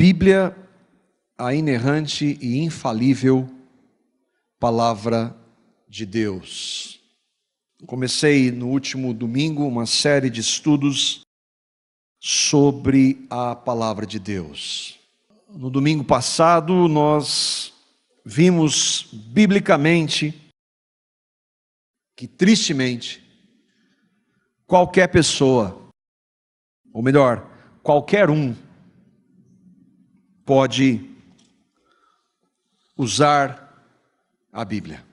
Bíblia, a inerrante e infalível Palavra de Deus. Comecei no último domingo uma série de estudos sobre a Palavra de Deus. No domingo passado nós vimos biblicamente que, tristemente, qualquer pessoa, ou melhor, qualquer um, pode usar a Bíblia.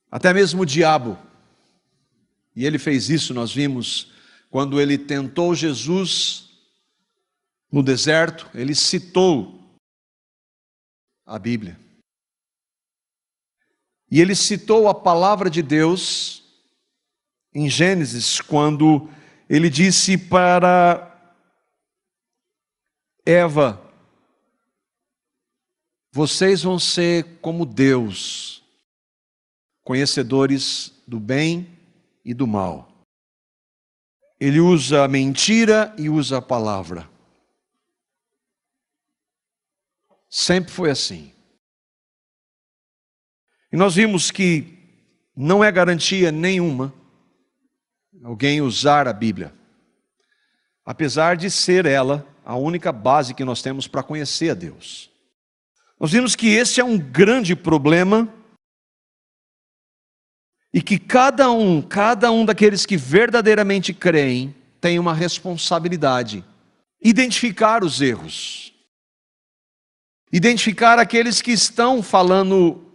Até mesmo o diabo. E ele fez isso, nós vimos, quando ele tentou Jesus no deserto, ele citou a Bíblia. E ele citou a palavra de Deus em Gênesis, quando ele disse para Eva: vocês vão ser como Deus, conhecedores do bem e do mal. Ele usa a mentira e usa a palavra. Sempre foi assim. E nós vimos que não é garantia nenhuma alguém usar a Bíblia, apesar de ser ela a única base que nós temos para conhecer a Deus. Nós vimos que esse é um grande problema e que cada um daqueles que verdadeiramente creem tem uma responsabilidade: identificar os erros, identificar aqueles que estão falando,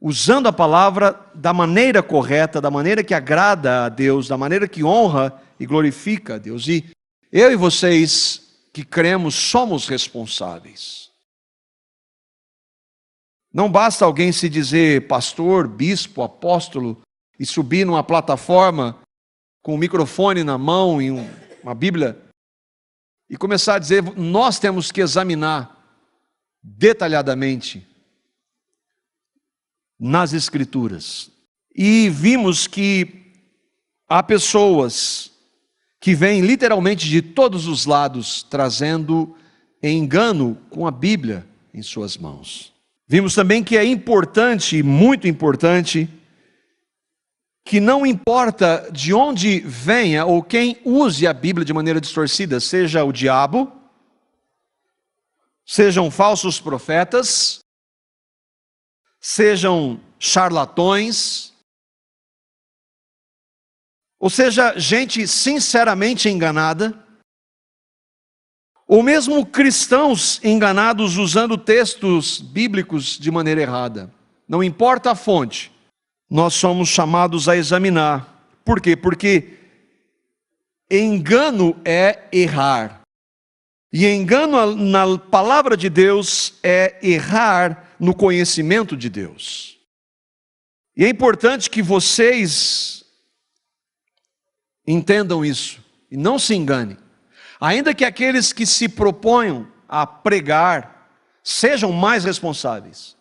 usando a palavra da maneira correta, da maneira que agrada a Deus, da maneira que honra e glorifica a Deus. E eu e vocês que cremos somos responsáveis. Não basta alguém se dizer pastor, bispo, apóstolo e subir numa plataforma com um microfone na mão e uma Bíblia e começar a dizer: nós temos que examinar detalhadamente nas Escrituras. E vimos que há pessoas que vêm literalmente de todos os lados trazendo engano com a Bíblia em suas mãos. Vimos também que é importante, muito importante, que não importa de onde venha ou quem use a Bíblia de maneira distorcida, seja o diabo, sejam falsos profetas, sejam charlatões, ou seja, gente sinceramente enganada, ou mesmo cristãos enganados usando textos bíblicos de maneira errada. Não importa a fonte, nós somos chamados a examinar. Por quê? Porque engano é errar. E engano na palavra de Deus é errar no conhecimento de Deus. E é importante que vocês entendam isso e não se enganem. Ainda que aqueles que se proponham a pregar sejam mais responsáveis,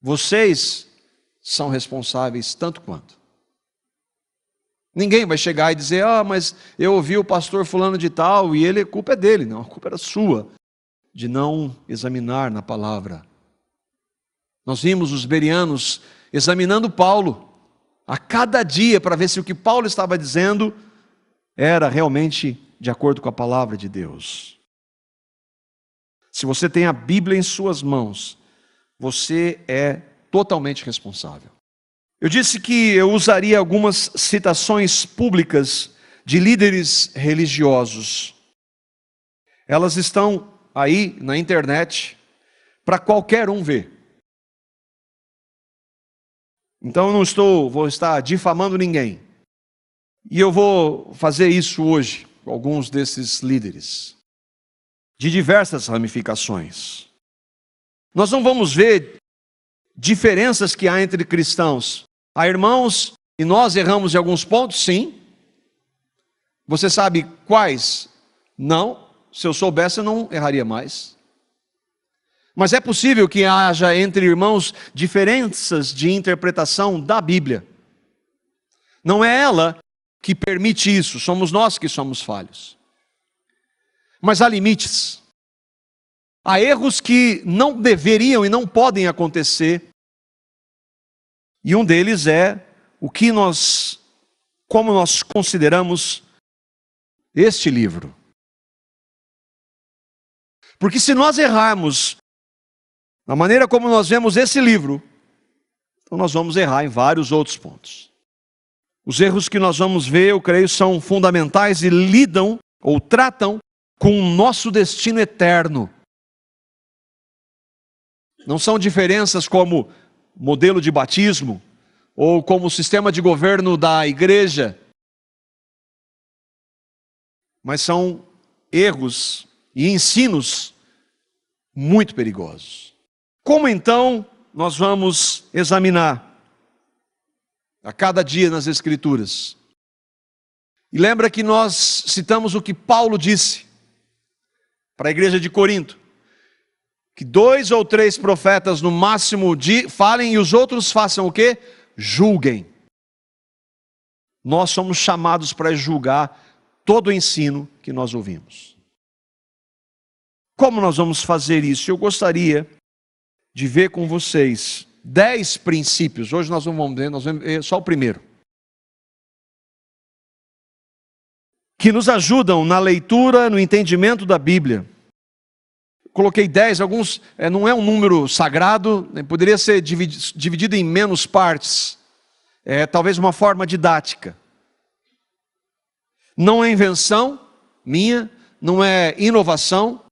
vocês são responsáveis tanto quanto. Ninguém vai chegar e dizer: mas eu ouvi o pastor fulano de tal e a culpa é dele. Não, a culpa era sua de não examinar na palavra. Nós vimos os bereanos examinando Paulo a cada dia para ver se o que Paulo estava dizendo era realmente de acordo com a palavra de Deus. Se você tem a Bíblia em suas mãos, você é totalmente responsável. Eu disse que eu usaria algumas citações públicas de líderes religiosos. Elas estão aí na internet para qualquer um ver. Então eu não vou estar difamando ninguém. E eu vou fazer isso hoje com alguns desses líderes, de diversas ramificações. Nós não vamos ver diferenças que há entre cristãos. Há irmãos e nós erramos em alguns pontos, sim. Você sabe quais? Não. Se eu soubesse, eu não erraria mais. Mas é possível que haja entre irmãos diferenças de interpretação da Bíblia. Não é ela que permite isso, somos nós que somos falhos. Mas há limites. Há erros que não deveriam e não podem acontecer. E um deles é como nós consideramos este livro. Porque se nós errarmos na maneira como nós vemos esse livro, então nós vamos errar em vários outros pontos. Os erros que nós vamos ver, eu creio, são fundamentais e lidam ou tratam com o nosso destino eterno. Não são diferenças como modelo de batismo ou como sistema de governo da igreja, mas são erros e ensinos muito perigosos. Como então nós vamos examinar a cada dia nas Escrituras? E lembra que nós citamos o que Paulo disse para a igreja de Corinto, que 2 ou 3 profetas no máximo falem e os outros façam o quê? Julguem. Nós somos chamados para julgar todo o ensino que nós ouvimos. Como nós vamos fazer isso? Eu gostaria de ver com vocês 10 princípios. Hoje nós vamos ver só o primeiro. Que nos ajudam na leitura, no entendimento da Bíblia. Coloquei 10, alguns, não é um número sagrado, poderia ser dividido em menos partes. É talvez uma forma didática. Não é invenção minha, não é inovação,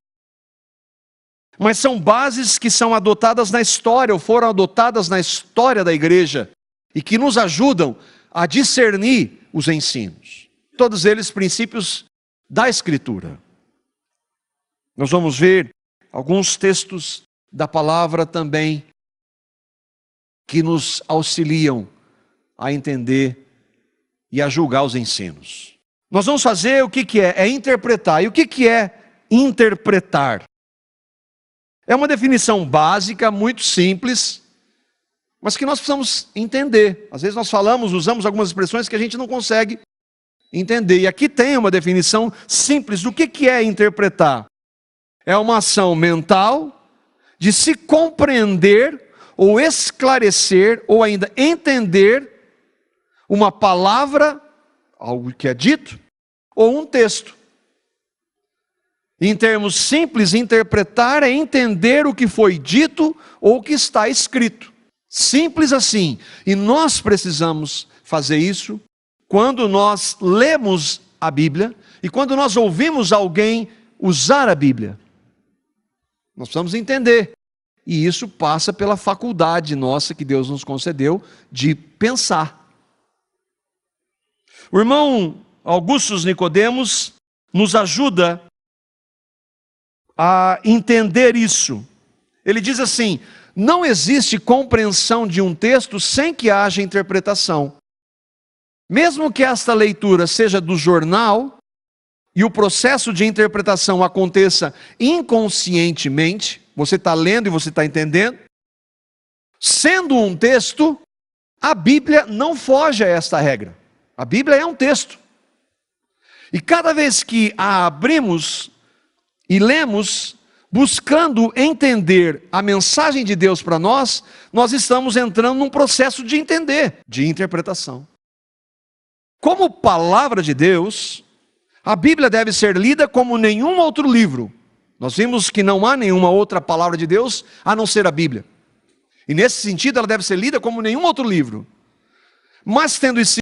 mas são bases que são adotadas na história, ou foram adotadas na história da igreja, e que nos ajudam a discernir os ensinos. Todos eles princípios da Escritura. Nós vamos ver alguns textos da palavra também que nos auxiliam a entender e a julgar os ensinos. Nós vamos fazer o que é? É interpretar. E o que é interpretar? É uma definição básica, muito simples, mas que nós precisamos entender. Às vezes nós usamos algumas expressões que a gente não consegue entender. E aqui tem uma definição simples do que é interpretar. É uma ação mental de se compreender ou esclarecer ou ainda entender uma palavra, algo que é dito, ou um texto. Em termos simples, interpretar é entender o que foi dito ou o que está escrito. Simples assim. E nós precisamos fazer isso quando nós lemos a Bíblia e quando nós ouvimos alguém usar a Bíblia. Nós precisamos entender. E isso passa pela faculdade nossa que Deus nos concedeu de pensar. O irmão Augustus Nicodemos nos ajuda a entender isso. Ele diz assim: não existe compreensão de um texto sem que haja interpretação. Mesmo que esta leitura seja do jornal e o processo de interpretação aconteça inconscientemente, você está lendo e você está entendendo, sendo um texto, a Bíblia não foge a esta regra. A Bíblia é um texto. E cada vez que a abrimos e lemos, buscando entender a mensagem de Deus para nós, nós estamos entrando num processo de entender, de interpretação. Como palavra de Deus, a Bíblia deve ser lida como nenhum outro livro. Nós vimos que não há nenhuma outra palavra de Deus a não ser a Bíblia. E nesse sentido ela deve ser lida como nenhum outro livro. Mas tendo isso,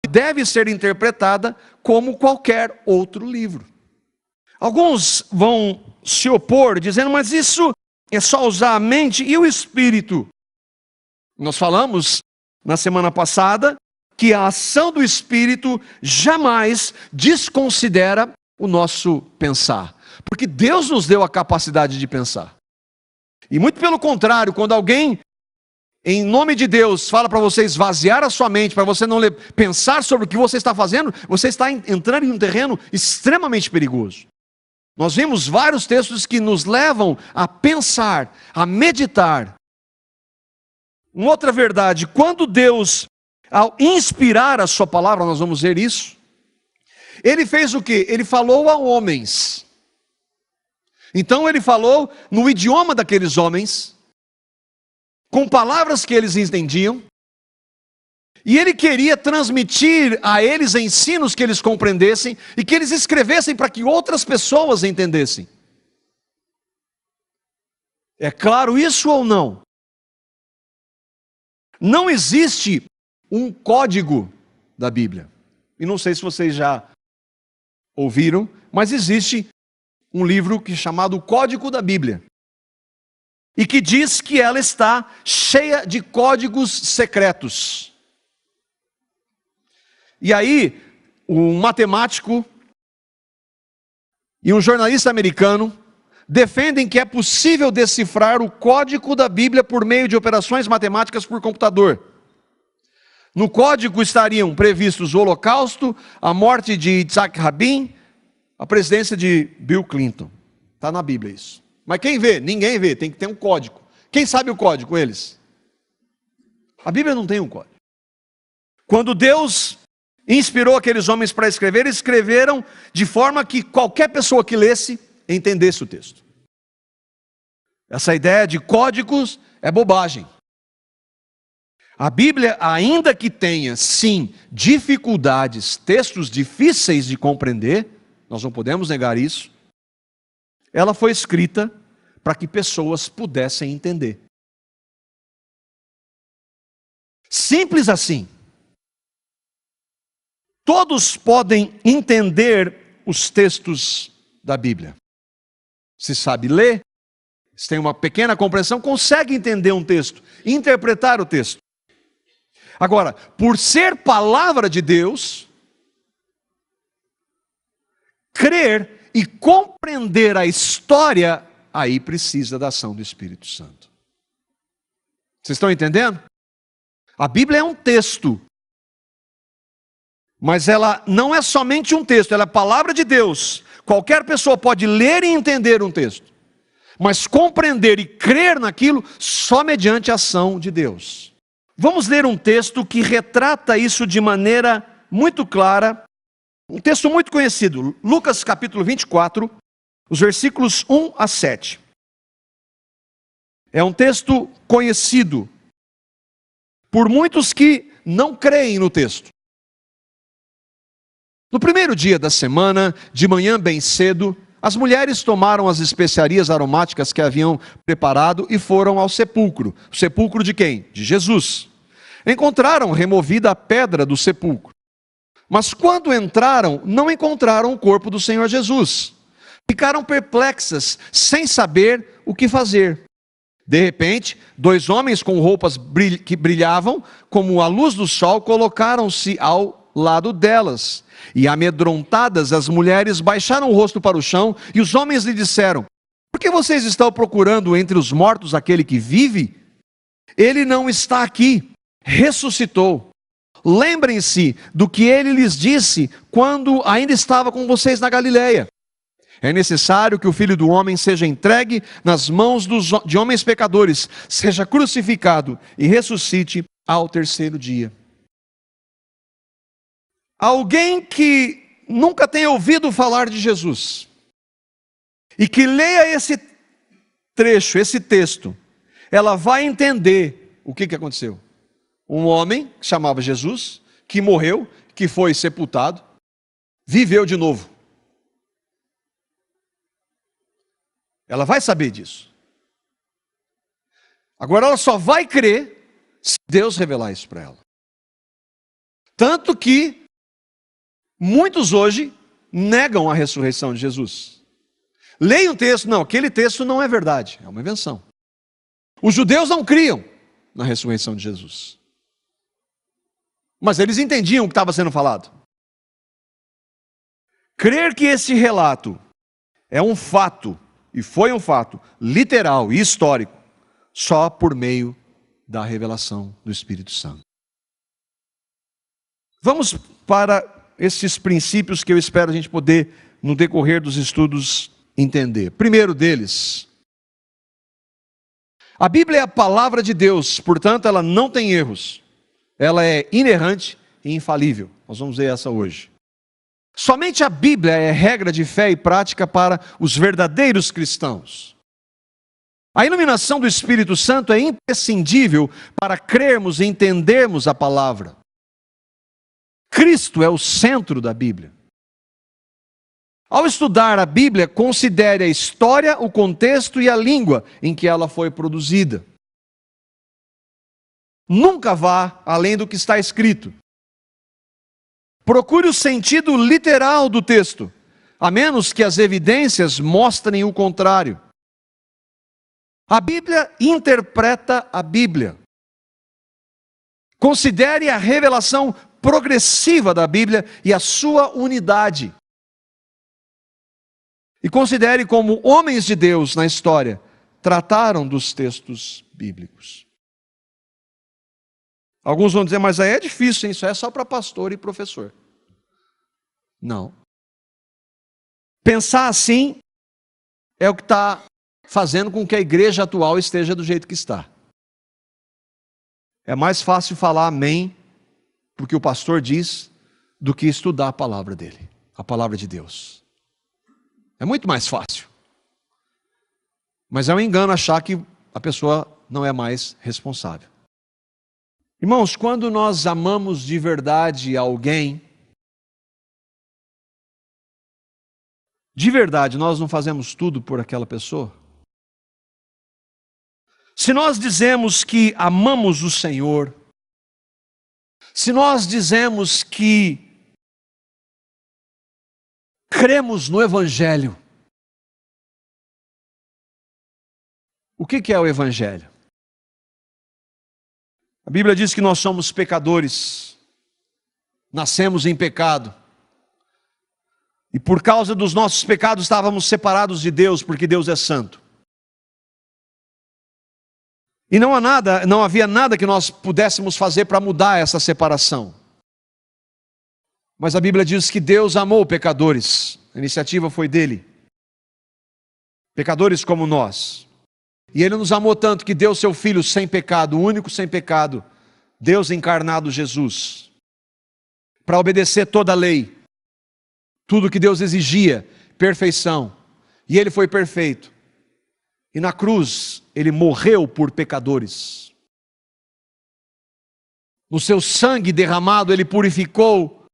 deve ser interpretada como qualquer outro livro. Alguns vão se opor dizendo, mas isso é só usar a mente e o espírito. Nós falamos na semana passada que a ação do espírito jamais desconsidera o nosso pensar. Porque Deus nos deu a capacidade de pensar. E muito pelo contrário, quando alguém, em nome de Deus, fala para você esvaziar a sua mente, para você não pensar sobre o que você está fazendo, você está entrando em um terreno extremamente perigoso. Nós vimos vários textos que nos levam a pensar, a meditar. Uma outra verdade, quando Deus, ao inspirar a sua palavra, nós vamos ver isso, Ele fez o quê? Ele falou a homens. Então ele falou no idioma daqueles homens, com palavras que eles entendiam, e ele queria transmitir a eles ensinos que eles compreendessem e que eles escrevessem para que outras pessoas entendessem. É claro isso ou não? Não existe um código da Bíblia. E não sei se vocês já ouviram, mas existe um livro chamado Código da Bíblia. E que diz que ela está cheia de códigos secretos. E aí, um matemático e um jornalista americano defendem que é possível decifrar o código da Bíblia por meio de operações matemáticas por computador. No código estariam previstos o Holocausto, a morte de Yitzhak Rabin, a presidência de Bill Clinton. Está na Bíblia isso. Mas quem vê? Ninguém vê, tem que ter um código. Quem sabe o código? Eles. A Bíblia não tem um código. Quando Deus inspirou aqueles homens para escrever, eles escreveram de forma que qualquer pessoa que lesse, entendesse o texto. Essa ideia de códigos é bobagem. A Bíblia, ainda que tenha, sim, dificuldades, textos difíceis de compreender, nós não podemos negar isso, ela foi escrita para que pessoas pudessem entender. Simples assim. Todos podem entender os textos da Bíblia. Se sabe ler, se tem uma pequena compreensão, consegue entender um texto, interpretar o texto. Agora, por ser palavra de Deus, crer e compreender a história, aí precisa da ação do Espírito Santo. Vocês estão entendendo? A Bíblia é um texto, mas ela não é somente um texto, ela é a palavra de Deus. Qualquer pessoa pode ler e entender um texto, mas compreender e crer naquilo só mediante a ação de Deus. Vamos ler um texto que retrata isso de maneira muito clara, um texto muito conhecido, Lucas capítulo 24, os versículos 1 a 7. É um texto conhecido por muitos que não creem no texto. No primeiro dia da semana, de manhã bem cedo, as mulheres tomaram as especiarias aromáticas que haviam preparado e foram ao sepulcro. O sepulcro de quem? De Jesus. Encontraram removida a pedra do sepulcro. Mas quando entraram, não encontraram o corpo do Senhor Jesus. Ficaram perplexas, sem saber o que fazer. De repente, 2 homens com roupas que brilhavam, como a luz do sol, colocaram-se ao lado delas. E amedrontadas, as mulheres baixaram o rosto para o chão, e os homens lhe disseram: por que vocês estão procurando entre os mortos aquele que vive? Ele não está aqui, ressuscitou. Lembrem-se do que ele lhes disse quando ainda estava com vocês na Galileia. É necessário que o Filho do Homem seja entregue nas mãos de homens pecadores, seja crucificado e ressuscite ao 3º dia. Alguém que nunca tenha ouvido falar de Jesus e que leia esse trecho, esse texto, ela vai entender o que aconteceu. Um homem que chamava Jesus, que morreu, que foi sepultado, viveu de novo. Ela vai saber disso. Agora ela só vai crer se Deus revelar isso para ela. Tanto que muitos hoje negam a ressurreição de Jesus. Leem um texto, não, aquele texto não é verdade, é uma invenção. Os judeus não criam na ressurreição de Jesus. Mas eles entendiam o que estava sendo falado. Crer que esse relato é um fato, e foi um fato literal e histórico, só por meio da revelação do Espírito Santo. Vamos para esses princípios que eu espero a gente poder, no decorrer dos estudos, entender. Primeiro deles, a Bíblia é a palavra de Deus, portanto ela não tem erros. Ela é inerrante e infalível. Nós vamos ver essa hoje. Somente a Bíblia é regra de fé e prática para os verdadeiros cristãos. A iluminação do Espírito Santo é imprescindível para crermos e entendermos a palavra. Cristo é o centro da Bíblia. Ao estudar a Bíblia, considere a história, o contexto e a língua em que ela foi produzida. Nunca vá além do que está escrito. Procure o sentido literal do texto, a menos que as evidências mostrem o contrário. A Bíblia interpreta a Bíblia. Considere a revelação progressiva da Bíblia e a sua unidade. E considere como homens de Deus na história trataram dos textos bíblicos. Alguns vão dizer, mas aí é difícil, hein? Isso é só para pastor e professor. Não. Pensar assim é o que está fazendo com que a igreja atual esteja do jeito que está. É mais fácil falar amém, porque o pastor diz, do que estudar a palavra dele, a palavra de Deus. É muito mais fácil. Mas é um engano achar que a pessoa não é mais responsável. Irmãos, quando nós amamos de verdade alguém, de verdade nós não fazemos tudo por aquela pessoa? Se nós dizemos que amamos o Senhor, se nós dizemos que cremos no Evangelho, o que é o Evangelho? A Bíblia diz que nós somos pecadores, nascemos em pecado, e por causa dos nossos pecados estávamos separados de Deus, porque Deus é santo. E não havia nada que nós pudéssemos fazer para mudar essa separação. Mas a Bíblia diz que Deus amou pecadores, a iniciativa foi dele. Pecadores como nós. E Ele nos amou tanto que deu seu Filho sem pecado, o único sem pecado, Deus encarnado Jesus, para obedecer toda a lei, tudo que Deus exigia, perfeição. E Ele foi perfeito. E na cruz, Ele morreu por pecadores. No seu sangue derramado, Ele purificou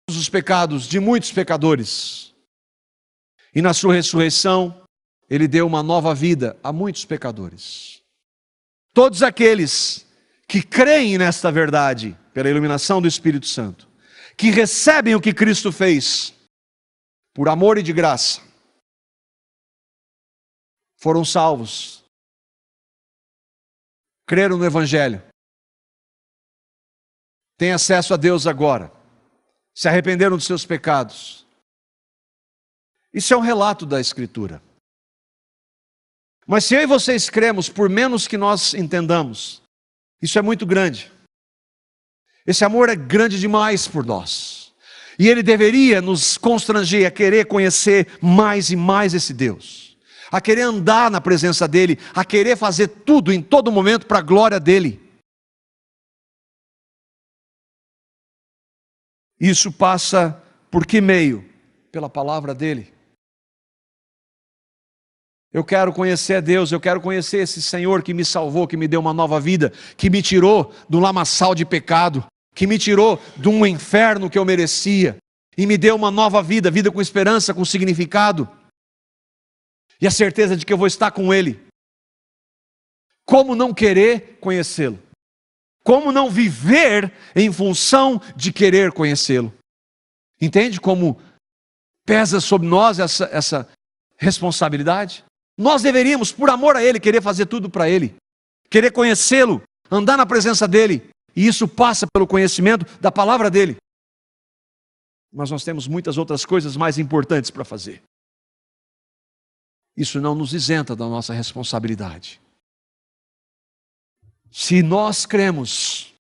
os pecados de muitos pecadores. E na sua ressurreição, Ele deu uma nova vida a muitos pecadores. Todos aqueles que creem nesta verdade, pela iluminação do Espírito Santo, que recebem o que Cristo fez, por amor e de graça, foram salvos, creram no Evangelho, têm acesso a Deus agora, se arrependeram dos seus pecados. Isso é um relato da Escritura. Mas se eu e vocês cremos, por menos que nós entendamos, isso é muito grande. Esse amor é grande demais por nós. E Ele deveria nos constranger a querer conhecer mais e mais esse Deus. A querer andar na presença dEle, a querer fazer tudo em todo momento para a glória dEle. Isso passa por que meio? Pela palavra dEle. Eu quero conhecer a Deus, eu quero conhecer esse Senhor que me salvou, que me deu uma nova vida, que me tirou do lamaçal de pecado, que me tirou de um inferno que eu merecia, e me deu uma nova vida, vida com esperança, com significado, e a certeza de que eu vou estar com Ele. Como não querer conhecê-lo? Como não viver em função de querer conhecê-lo? Entende como pesa sobre nós essa responsabilidade? Nós deveríamos, por amor a Ele, querer fazer tudo para Ele, querer conhecê-lo, andar na presença dEle, e isso passa pelo conhecimento da palavra dEle. Mas nós temos muitas outras coisas mais importantes para fazer. Isso não nos isenta da nossa responsabilidade. Se nós cremos,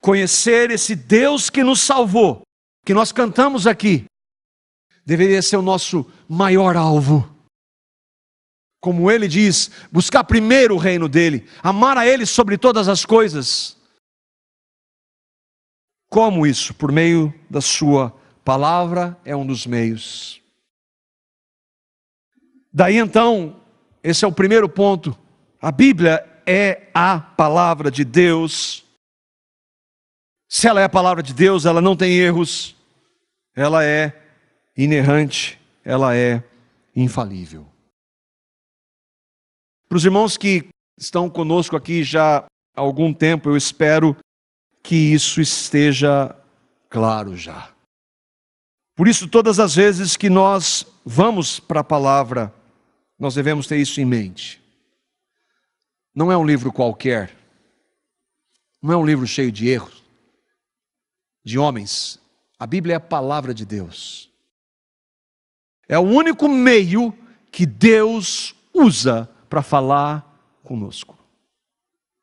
conhecer esse Deus que nos salvou, que nós cantamos aqui, deveria ser o nosso maior alvo. Como Ele diz, buscar primeiro o reino dEle, amar a Ele sobre todas as coisas. Como isso? Por meio da sua palavra é um dos meios. Daí então, esse é o primeiro ponto. A Bíblia é a palavra de Deus. Se ela é a palavra de Deus, ela não tem erros, ela é inerrante, ela é infalível. Para os irmãos que estão conosco aqui já há algum tempo, eu espero que isso esteja claro já. Por isso, todas as vezes que nós vamos para a palavra, nós devemos ter isso em mente. Não é um livro qualquer, não é um livro cheio de erros, de homens. A Bíblia é a palavra de Deus. É o único meio que Deus usa para falar conosco.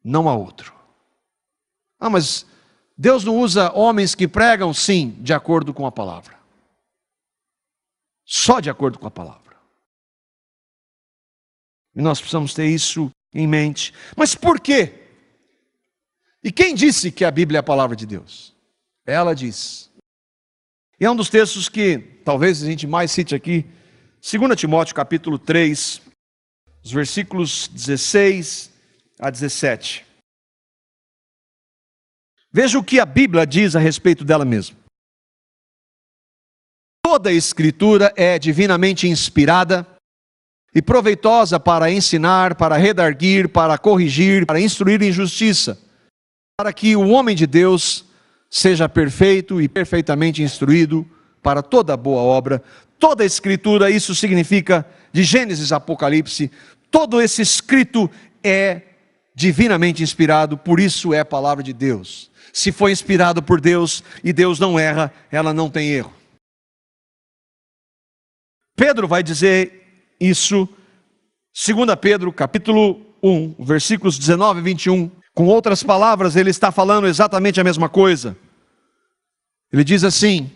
Não há outro. Ah, mas Deus não usa homens que pregam? Sim, de acordo com a palavra. Só de acordo com a palavra. E nós precisamos ter isso em mente. Mas por quê? E quem disse que a Bíblia é a palavra de Deus? Ela diz. E é um dos textos que talvez a gente mais cite aqui, 2 Timóteo capítulo 3, os versículos 16 a 17. Veja o que a Bíblia diz a respeito dela mesma. Toda a Escritura é divinamente inspirada e proveitosa para ensinar, para redarguir, para corrigir, para instruir em justiça, para que o homem de Deus seja perfeito e perfeitamente instruído para toda boa obra. Toda a Escritura, isso significa de Gênesis a Apocalipse, todo esse escrito é divinamente inspirado, por isso é a palavra de Deus. Se foi inspirado por Deus e Deus não erra, ela não tem erro. Pedro vai dizer isso, 2 Pedro capítulo 1, versículos 19 e 21. Com outras palavras, ele está falando exatamente a mesma coisa. Ele diz assim: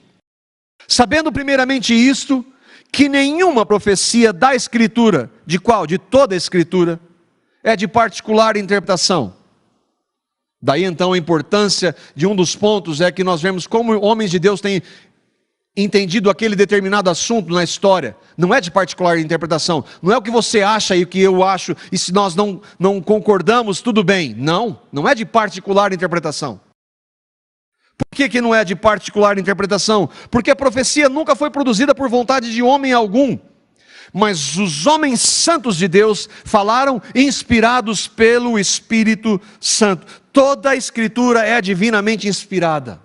sabendo primeiramente isto, que nenhuma profecia da Escritura, de qual? De toda a Escritura, é de particular interpretação. Daí então a importância de um dos pontos é que nós vemos como homens de Deus têm entendido aquele determinado assunto na história. Não é de particular interpretação, não é o que você acha e o que eu acho, e se nós não concordamos, tudo bem. Não é de particular interpretação. Por que não é de particular interpretação? Porque a profecia nunca foi produzida por vontade de homem algum, mas os homens santos de Deus falaram inspirados pelo Espírito Santo. Toda a Escritura é divinamente inspirada.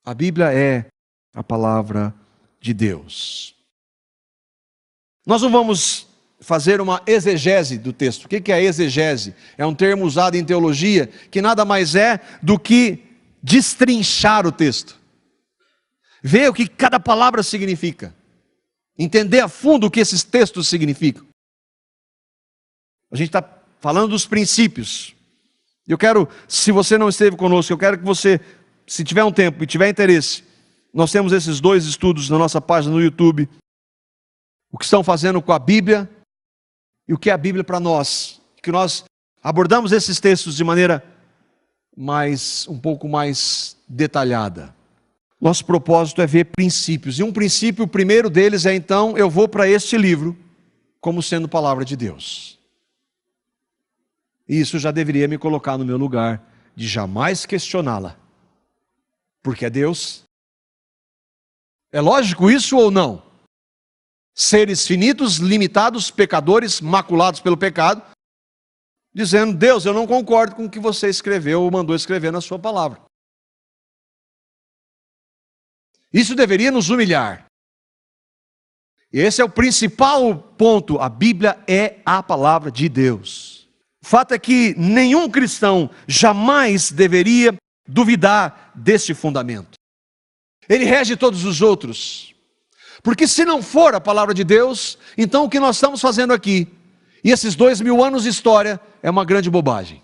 A Bíblia é a palavra de Deus. Nós não vamos fazer uma exegese do texto. O que é exegese? É um termo usado em teologia que nada mais é do que destrinchar o texto. Ver o que cada palavra significa. Entender a fundo o que esses textos significam. A gente está falando dos princípios. Eu quero, se você não esteve conosco, eu quero que você, se tiver um tempo e tiver interesse, nós temos esses 2 estudos na nossa página no YouTube. O que estão fazendo com a Bíblia e o que é a Bíblia para nós. Que nós abordamos esses textos de maneira um pouco mais detalhada. Nosso propósito é ver princípios. E um princípio, o primeiro deles é então, eu vou para este livro como sendo palavra de Deus. E isso já deveria me colocar no meu lugar de jamais questioná-la. Porque é Deus. É lógico isso ou não? Seres finitos, limitados, pecadores, maculados pelo pecado, dizendo: Deus, eu não concordo com o que você escreveu ou mandou escrever na sua palavra. Isso deveria nos humilhar. Esse é o principal ponto. A Bíblia é a palavra de Deus. O fato é que nenhum cristão jamais deveria duvidar deste fundamento. Ele rege todos os outros. Porque se não for a palavra de Deus, então o que nós estamos fazendo aqui, e esses 2000 anos de história, é uma grande bobagem.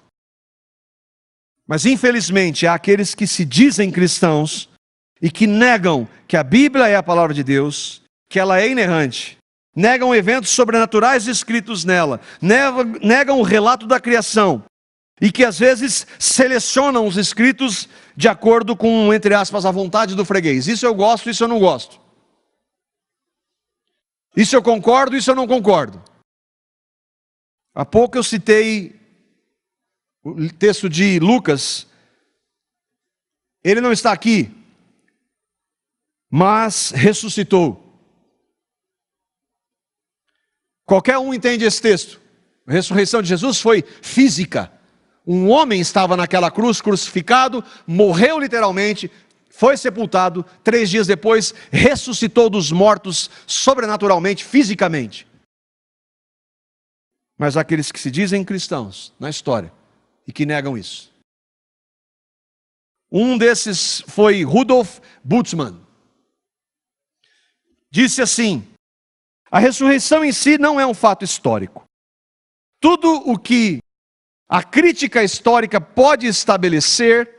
Mas infelizmente há aqueles que se dizem cristãos e que negam que a Bíblia é a palavra de Deus, que ela é inerrante, negam eventos sobrenaturais escritos nela, negam o relato da criação, e que às vezes selecionam os escritos de acordo com, entre aspas, a vontade do freguês. Isso eu gosto, isso eu não gosto. Isso eu concordo, isso eu não concordo. Há pouco eu citei o texto de Lucas. Ele não está aqui, mas ressuscitou. Qualquer um entende esse texto. A ressurreição de Jesus foi física. Um homem estava naquela cruz, crucificado, morreu literalmente, foi sepultado, 3 dias depois ressuscitou dos mortos sobrenaturalmente, fisicamente. Mas aqueles que se dizem cristãos na história e que negam isso. Um desses foi Rudolf Bultmann. Disse assim: a ressurreição em si não é um fato histórico. Tudo o que a crítica histórica pode estabelecer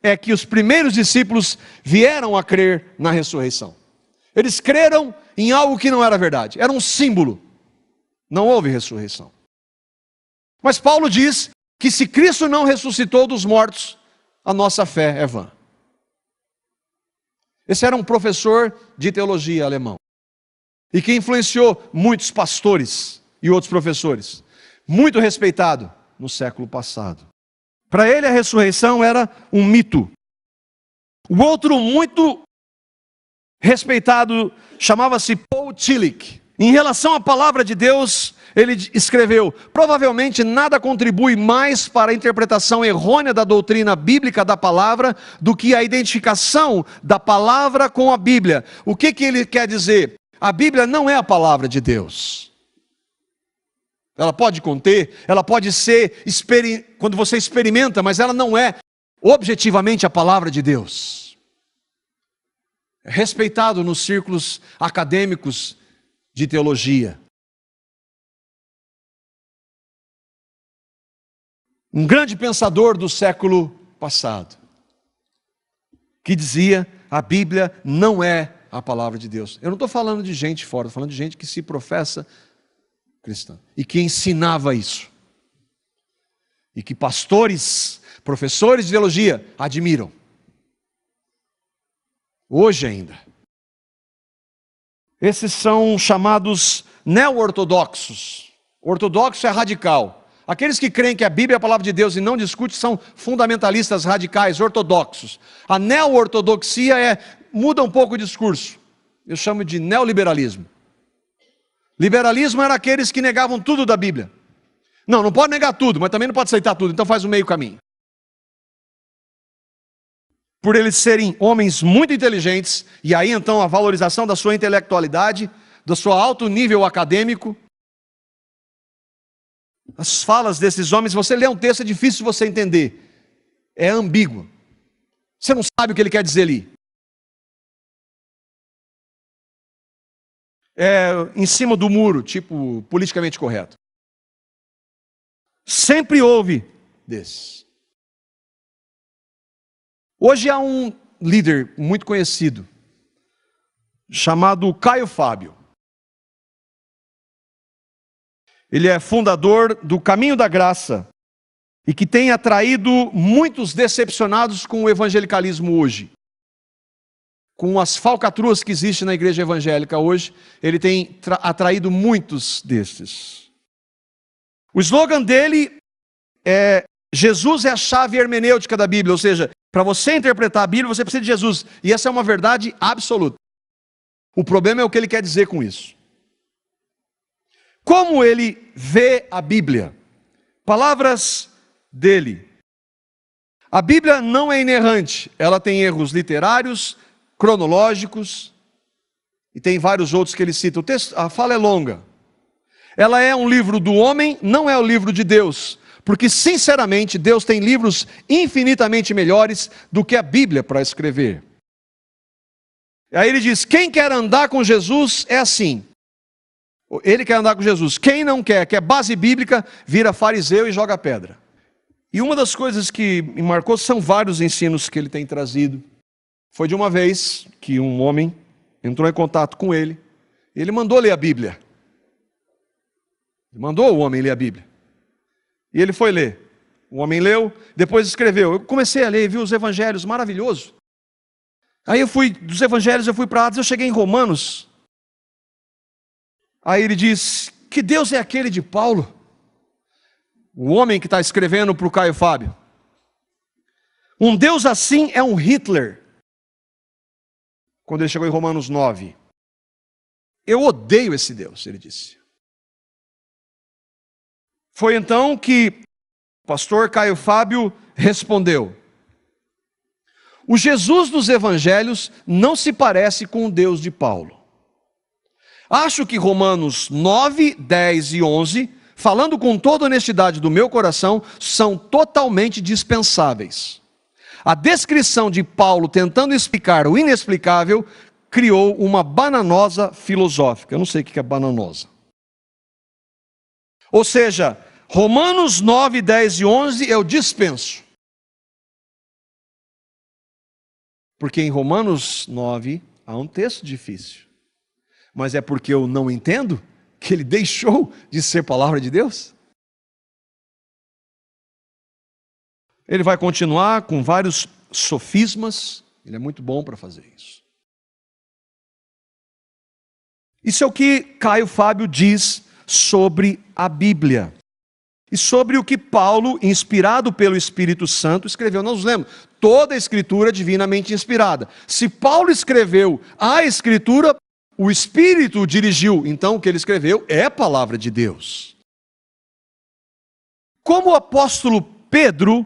é que os primeiros discípulos vieram a crer na ressurreição. Eles creram em algo que não era verdade, era um símbolo. Não houve ressurreição. Mas Paulo diz que se Cristo não ressuscitou dos mortos, a nossa fé é vã. Esse era um professor de teologia alemão e que influenciou muitos pastores e outros professores, muito respeitado no século passado. Para ele a ressurreição era um mito. O outro muito respeitado chamava-se Paul Tillich. Em relação à palavra de Deus, ele escreveu: provavelmente nada contribui mais para a interpretação errônea da doutrina bíblica da palavra do que a identificação da palavra com a Bíblia. O que ele quer dizer? A Bíblia não é a palavra de Deus. Ela pode conter, ela pode ser, quando você experimenta, mas ela não é objetivamente a palavra de Deus. É respeitado nos círculos acadêmicos de teologia. Um grande pensador do século passado, que dizia: a Bíblia não é a palavra de Deus. Eu não estou falando de gente fora, estou falando de gente que se professa cristã e que ensinava isso. E que pastores, professores de teologia admiram. Hoje ainda. Esses são chamados neo-ortodoxos. Ortodoxo é radical. Aqueles que creem que a Bíblia é a palavra de Deus e não discute são fundamentalistas radicais, ortodoxos. A neo-ortodoxia muda um pouco o discurso. Eu chamo de neoliberalismo. Liberalismo era aqueles que negavam tudo da Bíblia. Não pode negar tudo, mas também não pode aceitar tudo, então faz o meio caminho. Por eles serem homens muito inteligentes, e aí então a valorização da sua intelectualidade, do seu alto nível acadêmico. As falas desses homens, você lê um texto, é difícil você entender. É ambíguo. Você não sabe o que ele quer dizer ali. É em cima do muro, tipo politicamente correto. Sempre houve desses. Hoje há um líder muito conhecido, chamado Caio Fábio. Ele é fundador do Caminho da Graça e que tem atraído muitos decepcionados com o evangelicalismo hoje. Com as falcatruas que existem na igreja evangélica hoje, ele tem atraído muitos destes. O slogan dele é: Jesus é a chave hermenêutica da Bíblia, ou seja, para você interpretar a Bíblia, você precisa de Jesus. E essa é uma verdade absoluta. O problema é o que ele quer dizer com isso. Como ele vê a Bíblia? Palavras dele. A Bíblia não é inerrante. Ela tem erros literários, cronológicos, e tem vários outros que ele cita. O texto, a fala é longa. Ela é um livro do homem, não é o livro de Deus. Porque, sinceramente, Deus tem livros infinitamente melhores do que a Bíblia para escrever. Aí ele diz: quem quer andar com Jesus é assim. Ele quer andar com Jesus. Quem não quer base bíblica, vira fariseu e joga pedra. E uma das coisas que me marcou são vários ensinos que ele tem trazido. Foi de uma vez que um homem entrou em contato com ele. Ele mandou ler a Bíblia. Ele mandou o homem ler a Bíblia. E ele foi ler. o homem leu, depois escreveu. Eu comecei a ler, vi os evangelhos, maravilhoso. Aí dos evangelhos eu fui para Atos, eu cheguei em Romanos. Aí ele diz, que Deus é aquele de Paulo? O homem que está escrevendo para o Caio Fábio. Um Deus assim é um Hitler. Quando ele chegou em Romanos 9. Eu odeio esse Deus, ele disse. Foi então que o pastor Caio Fábio respondeu. O Jesus dos evangelhos não se parece com o Deus de Paulo. Acho que Romanos 9, 10 e 11, falando com toda honestidade do meu coração, são totalmente dispensáveis. A descrição de Paulo tentando explicar o inexplicável criou uma bananosa filosófica. Eu não sei o que é bananosa. Ou seja, Romanos 9, 10 e 11 eu dispenso. Porque em Romanos 9 há um texto difícil. Mas é porque eu não entendo que ele deixou de ser palavra de Deus? Ele vai continuar com vários sofismas. Ele é muito bom para fazer isso. Isso é o que Caio Fábio diz sobre a Bíblia. E sobre o que Paulo, inspirado pelo Espírito Santo, escreveu. Nós lemos, toda a Escritura é divinamente inspirada. Se Paulo escreveu a Escritura, o Espírito o dirigiu. Então o que ele escreveu é a palavra de Deus. Como o apóstolo Pedro,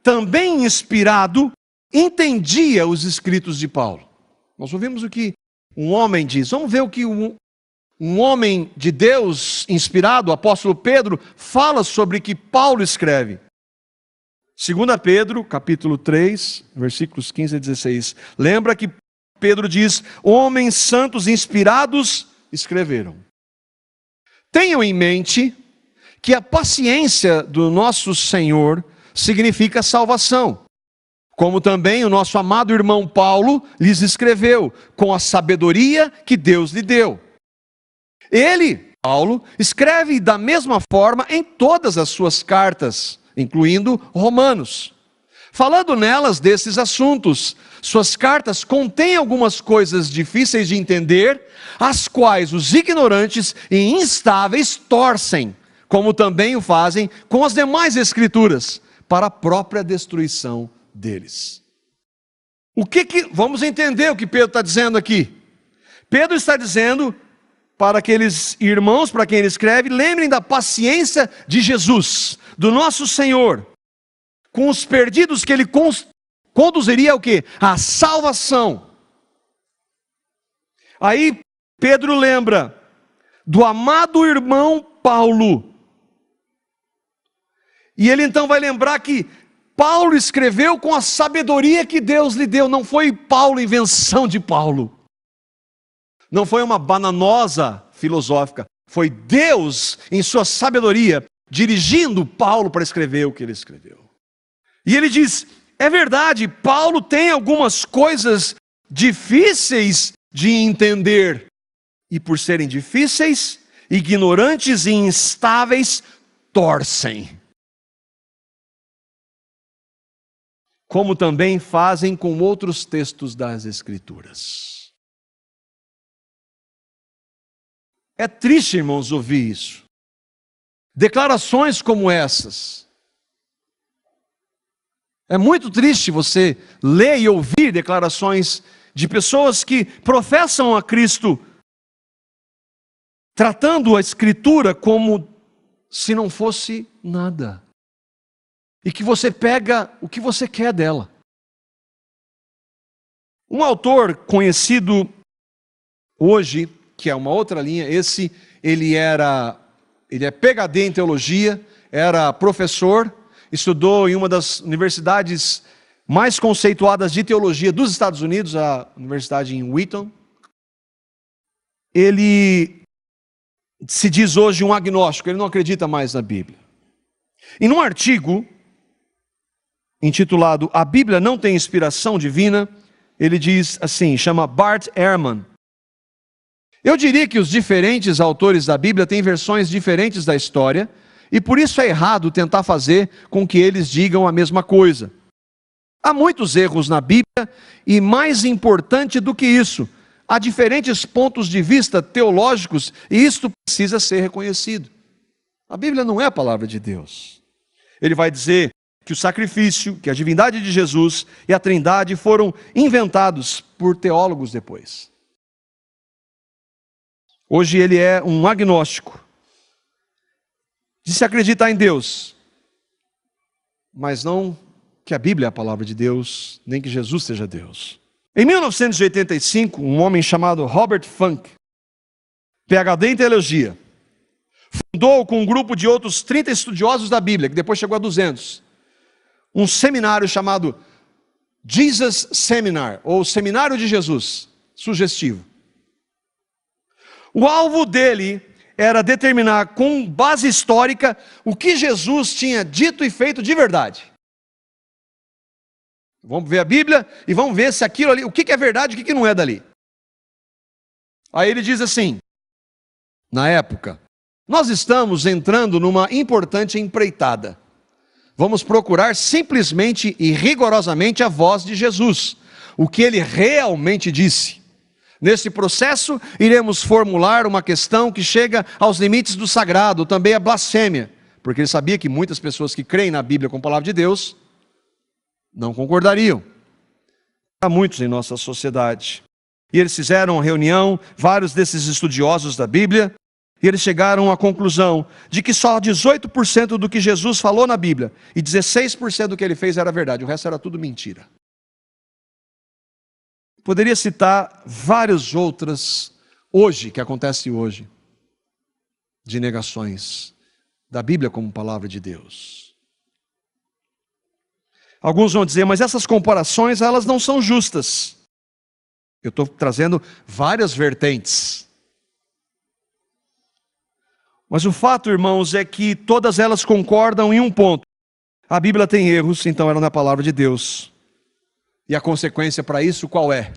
também inspirado, entendia os escritos de Paulo. Nós ouvimos o que um homem diz. Vamos ver o que um homem de Deus inspirado, o apóstolo Pedro, fala sobre o que Paulo escreve. 2 Pedro, capítulo 3, versículos 15 a 16. Lembra que Pedro diz, homens santos inspirados escreveram. Tenham em mente que a paciência do nosso Senhor significa salvação, como também o nosso amado irmão Paulo lhes escreveu, com a sabedoria que Deus lhe deu. Ele, Paulo, escreve da mesma forma em todas as suas cartas, incluindo Romanos. Falando nelas desses assuntos, suas cartas contêm algumas coisas difíceis de entender, as quais os ignorantes e instáveis torcem, como também o fazem com as demais escrituras, para a própria destruição deles. Vamos entender o que Pedro está dizendo aqui. Pedro está dizendo para aqueles irmãos, para quem ele escreve, lembrem da paciência de Jesus, do nosso Senhor, com os perdidos que ele conduziria ao quê? A salvação. Aí Pedro lembra do amado irmão Paulo. E ele então vai lembrar que Paulo escreveu com a sabedoria que Deus lhe deu. Não foi Paulo invenção de Paulo. Não foi uma bananosa filosófica. Foi Deus, em sua sabedoria, dirigindo Paulo para escrever o que ele escreveu. E ele diz, é verdade, Paulo tem algumas coisas difíceis de entender. E por serem difíceis, ignorantes e instáveis, torcem. Como também fazem com outros textos das Escrituras. É triste, irmãos, ouvir isso. Declarações como essas. É muito triste você ler e ouvir declarações de pessoas que professam a Cristo, tratando a Escritura como se não fosse nada. E que você pega o que você quer dela. Um autor conhecido hoje, que é uma outra linha, ele é PhD em teologia, era professor, estudou em uma das universidades mais conceituadas de teologia dos Estados Unidos, a universidade em Wheaton. Ele se diz hoje um agnóstico, ele não acredita mais na Bíblia. E num artigo intitulado A Bíblia Não Tem Inspiração Divina, ele diz assim, chama Bart Ehrman. Eu diria que os diferentes autores da Bíblia têm versões diferentes da história E por isso é errado tentar fazer com que eles digam a mesma coisa. Há muitos erros na Bíblia e, mais importante do que isso, há diferentes pontos de vista teológicos e isto precisa ser reconhecido. A Bíblia não é a palavra de Deus. Ele vai dizer que o sacrifício, que a divindade de Jesus e a Trindade foram inventados por teólogos depois. Hoje ele é um agnóstico. Disse acreditar em Deus, mas não que a Bíblia é a palavra de Deus, nem que Jesus seja Deus. Em 1985, um homem chamado Robert Funk, PhD em teologia, fundou com um grupo de outros 30 estudiosos da Bíblia, que depois chegou a 200, um seminário chamado Jesus Seminar, ou Seminário de Jesus, sugestivo. O alvo dele era determinar com base histórica o que Jesus tinha dito e feito de verdade. Vamos ver a Bíblia e vamos ver se aquilo ali, o que é verdade e o que não é dali. Aí ele diz assim, na época, nós estamos entrando numa importante empreitada. Vamos procurar simplesmente e rigorosamente a voz de Jesus, o que ele realmente disse. Nesse processo, iremos formular uma questão que chega aos limites do sagrado, também a blasfêmia, porque ele sabia que muitas pessoas que creem na Bíblia como palavra de Deus não concordariam. Há muitos em nossa sociedade. E eles fizeram uma reunião, vários desses estudiosos da Bíblia, e eles chegaram à conclusão de que só 18% do que Jesus falou na Bíblia e 16% do que ele fez era verdade, o resto era tudo mentira. Poderia citar várias outras, hoje, que acontece hoje, de negações da Bíblia como palavra de Deus. Alguns vão dizer, mas essas comparações, elas não são justas. Eu estou trazendo várias vertentes. Mas o fato, irmãos, é que todas elas concordam em um ponto. A Bíblia tem erros, então ela não é a palavra de Deus. E a consequência para isso qual é?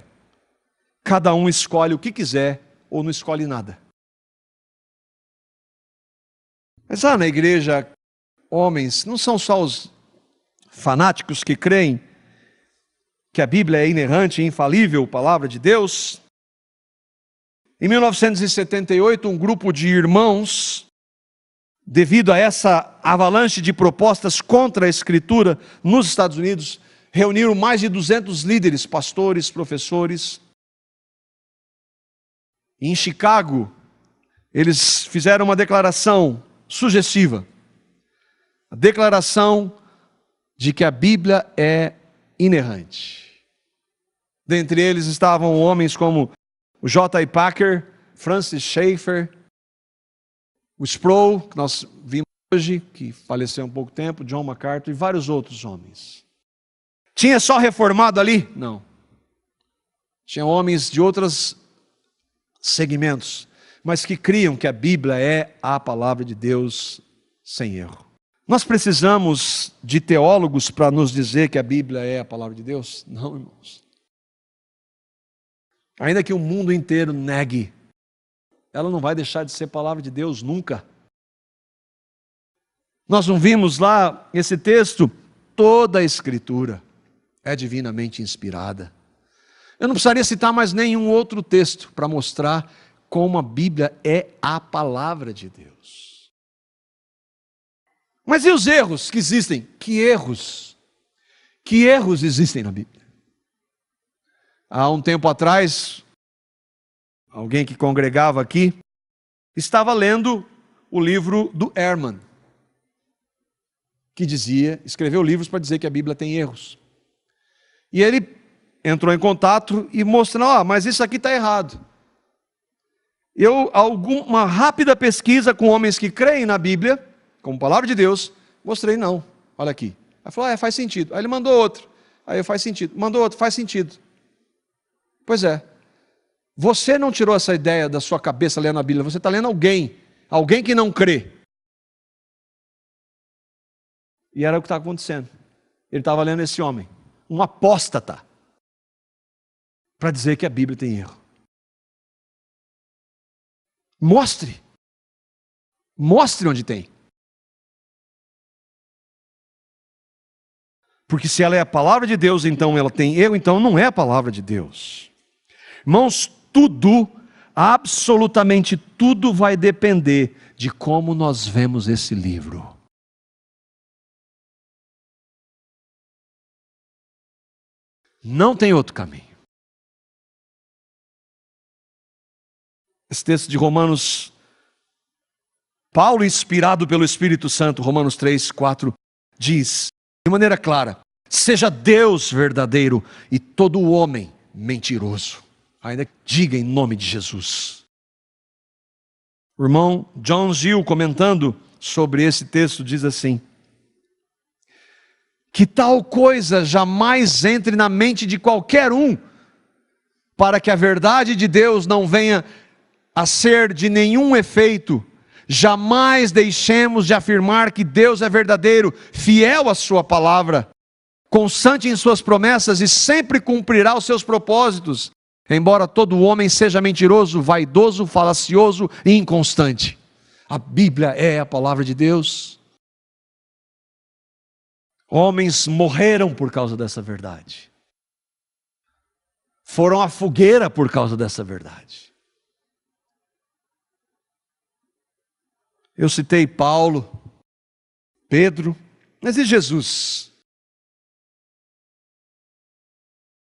Cada um escolhe o que quiser ou não escolhe nada. Mas na igreja, homens, não são só os fanáticos que creem que a Bíblia é inerrante e infalível, palavra de Deus. Em 1978, um grupo de irmãos, devido a essa avalanche de propostas contra a Escritura nos Estados Unidos, reuniram mais de 200 líderes, pastores, professores. Em Chicago, eles fizeram uma declaração sugestiva. A declaração de que a Bíblia é inerrante. Dentre eles estavam homens como o J.I. Packer, Francis Schaeffer, o Sproul, que nós vimos hoje, que faleceu há um pouco tempo, John MacArthur e vários outros homens. Tinha só reformado ali? Não. Tinha homens de outros segmentos, mas que criam que a Bíblia é a palavra de Deus sem erro. Nós precisamos de teólogos para nos dizer que a Bíblia é a palavra de Deus? Não, irmãos. Ainda que o mundo inteiro negue, ela não vai deixar de ser palavra de Deus nunca. Nós não vimos lá esse texto? Toda a Escritura é divinamente inspirada. Eu não precisaria citar mais nenhum outro texto para mostrar como a Bíblia é a palavra de Deus. Mas e os erros que existem? Que erros? Que erros existem na Bíblia? Há um tempo atrás, alguém que congregava aqui, estava lendo o livro do Ehrman, que escreveu livros para dizer que a Bíblia tem erros. E ele entrou em contato e mostrou, mas isso aqui está errado. Uma rápida pesquisa com homens que creem na Bíblia, como palavra de Deus, mostrei não, olha aqui. Aí falou, faz sentido. Aí ele mandou outro, aí faz sentido. Mandou outro, faz sentido. Pois é, você não tirou essa ideia da sua cabeça lendo a Bíblia, você está lendo alguém que não crê. E era o que estava acontecendo. Ele estava lendo esse homem, um apóstata, para dizer que a Bíblia tem erro. Mostre onde tem. Porque se ela é a palavra de Deus, então ela tem eu, então não é a palavra de Deus. Irmãos, tudo, absolutamente tudo vai depender de como nós vemos esse livro. Não tem outro caminho. Esse texto de Romanos, Paulo, inspirado pelo Espírito Santo, Romanos 3, 4, diz de maneira clara: seja Deus verdadeiro e todo homem mentiroso. Ainda que diga em nome de Jesus. O irmão John Gill, comentando sobre esse texto, diz assim: que tal coisa jamais entre na mente de qualquer um, para que a verdade de Deus não venha a ser de nenhum efeito. Jamais deixemos de afirmar que Deus é verdadeiro, fiel à sua palavra, constante em suas promessas e sempre cumprirá os seus propósitos, embora todo homem seja mentiroso, vaidoso, falacioso e inconstante. A Bíblia é a palavra de Deus. Homens morreram por causa dessa verdade. Foram à fogueira por causa dessa verdade. Eu citei Paulo, Pedro, mas e Jesus?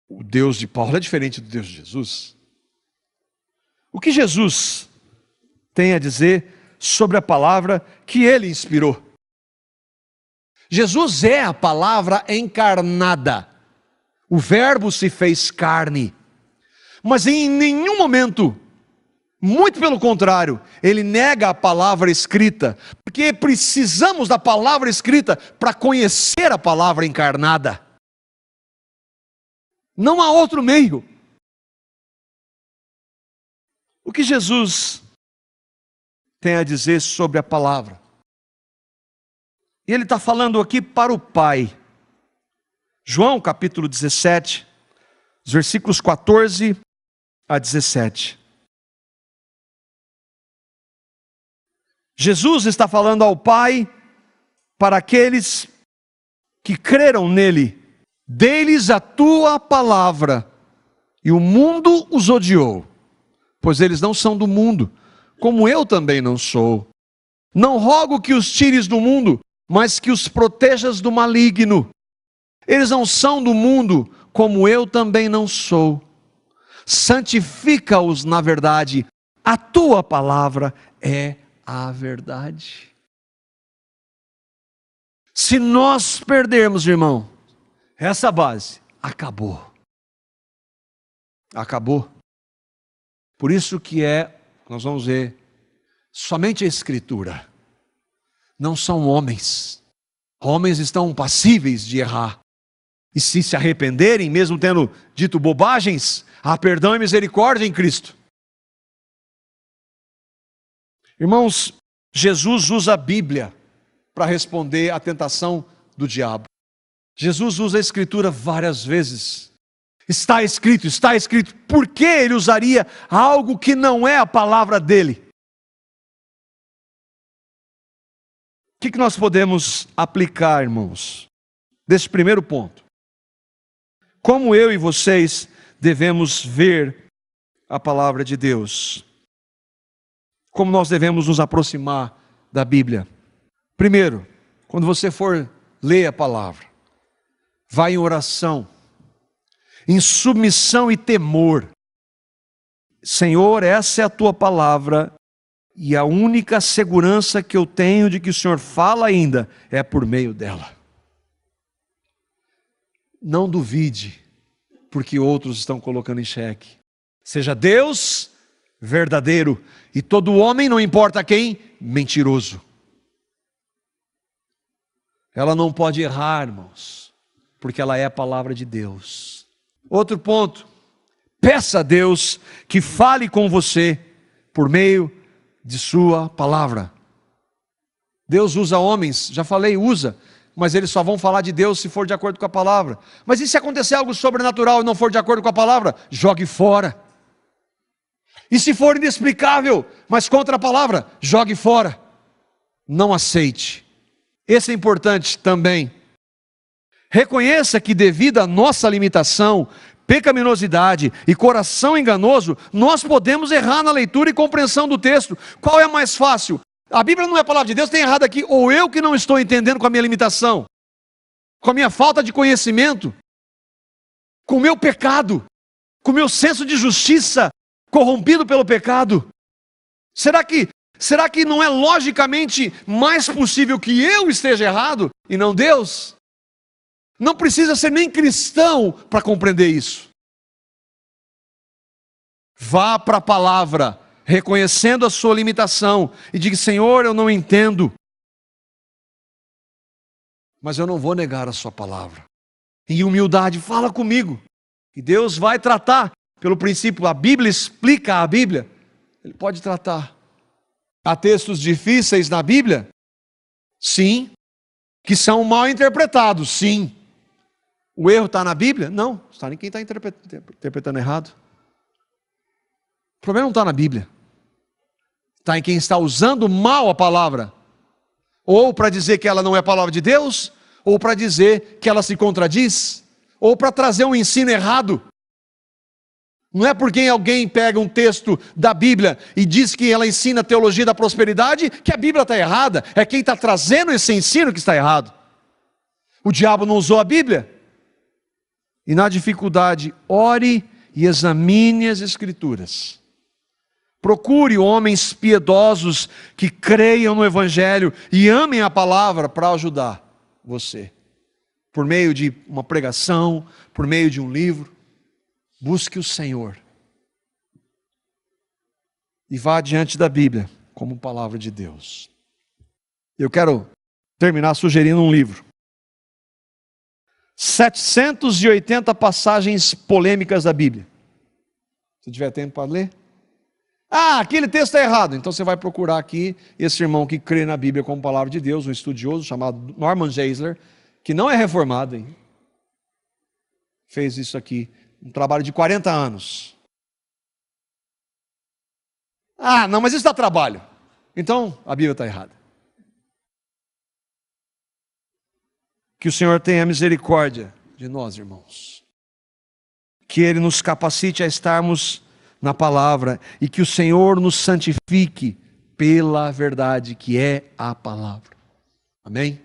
O Deus de Paulo é diferente do Deus de Jesus. O que Jesus tem a dizer sobre a palavra que ele inspirou? Jesus é a palavra encarnada. O Verbo se fez carne. Mas em nenhum momento, muito pelo contrário, ele nega a palavra escrita, porque precisamos da palavra escrita para conhecer a palavra encarnada. Não há outro meio. O que Jesus tem a dizer sobre a palavra? E ele está falando aqui para o Pai. João capítulo 17, os versículos 14 a 17. Jesus está falando ao Pai para aqueles que creram nele. Dê-lhes a tua palavra, e o mundo os odiou, pois eles não são do mundo, como eu também não sou. Não rogo que os tires do mundo, mas que os protejas do maligno. Eles não são do mundo, como eu também não sou. Santifica-os na verdade, a tua palavra é a verdade. Se nós perdermos, irmão, essa base, acabou. Acabou. Por isso que nós vamos ver, somente a Escritura. Não são homens. Homens estão passíveis de errar. E se arrependerem, mesmo tendo dito bobagens, há perdão e misericórdia em Cristo. Irmãos, Jesus usa a Bíblia para responder à tentação do diabo. Jesus usa a Escritura várias vezes. Está escrito, está escrito. Por que ele usaria algo que não é a palavra dele? O que nós podemos aplicar, irmãos, desse primeiro ponto? Como eu e vocês devemos ver a palavra de Deus? Como nós devemos nos aproximar da Bíblia? Primeiro, quando você for ler a palavra, vá em oração, em submissão e temor. Senhor, essa é a tua palavra, e a única segurança que eu tenho de que o Senhor fala ainda é por meio dela. Não duvide, porque outros estão colocando em xeque. Seja Deus verdadeiro, e todo homem, não importa quem, mentiroso. Ela não pode errar, irmãos, porque ela é a palavra de Deus. Outro ponto, peça a Deus que fale com você por meio de sua palavra. Deus usa homens, já falei, usa, mas eles só vão falar de Deus se for de acordo com a palavra. Mas e se acontecer algo sobrenatural e não for de acordo com a palavra? Jogue fora. E se for inexplicável, mas contra a palavra, jogue fora. Não aceite. Esse é importante também. Reconheça que devido à nossa limitação, pecaminosidade e coração enganoso, nós podemos errar na leitura e compreensão do texto. Qual é mais fácil? A Bíblia não é a palavra de Deus, tem errado aqui, ou eu que não estou entendendo com a minha limitação, com a minha falta de conhecimento, com o meu pecado, com o meu senso de justiça corrompido pelo pecado. Será que não é logicamente mais possível que eu esteja errado e não Deus? Não precisa ser nem cristão para compreender isso. Vá para a palavra, reconhecendo a sua limitação, e diga: Senhor, eu não entendo, mas eu não vou negar a sua palavra. Em humildade, fala comigo. E Deus vai tratar pelo princípio, a Bíblia explica a Bíblia. Ele pode tratar. Há textos difíceis na Bíblia? Sim. Que são mal interpretados? Sim. O erro está na Bíblia? Não. Está em quem está interpretando errado. O problema não está na Bíblia. Está em quem está usando mal a palavra. Ou para dizer que ela não é a palavra de Deus, ou para dizer que ela se contradiz, ou para trazer um ensino errado. Não é porque alguém pega um texto da Bíblia e diz que ela ensina a teologia da prosperidade que a Bíblia está errada. É quem está trazendo esse ensino que está errado. O diabo não usou a Bíblia. E na dificuldade, ore e examine as Escrituras. Procure homens piedosos que creiam no Evangelho e amem a palavra para ajudar você. Por meio de uma pregação, por meio de um livro. Busque o Senhor. E vá diante da Bíblia como palavra de Deus. Eu quero terminar sugerindo um livro. 780 passagens polêmicas da Bíblia. Se tiver tempo para ler. Ah, aquele texto está errado. Então você vai procurar aqui esse irmão que crê na Bíblia como palavra de Deus, um estudioso chamado Norman Geisler, que não é reformado, hein? Fez isso aqui, um trabalho de 40 anos. Ah, não, mas isso dá trabalho. Então a Bíblia está errada. Que o Senhor tenha misericórdia de nós, irmãos. Que Ele nos capacite a estarmos na palavra e que o Senhor nos santifique pela verdade que é a palavra. Amém?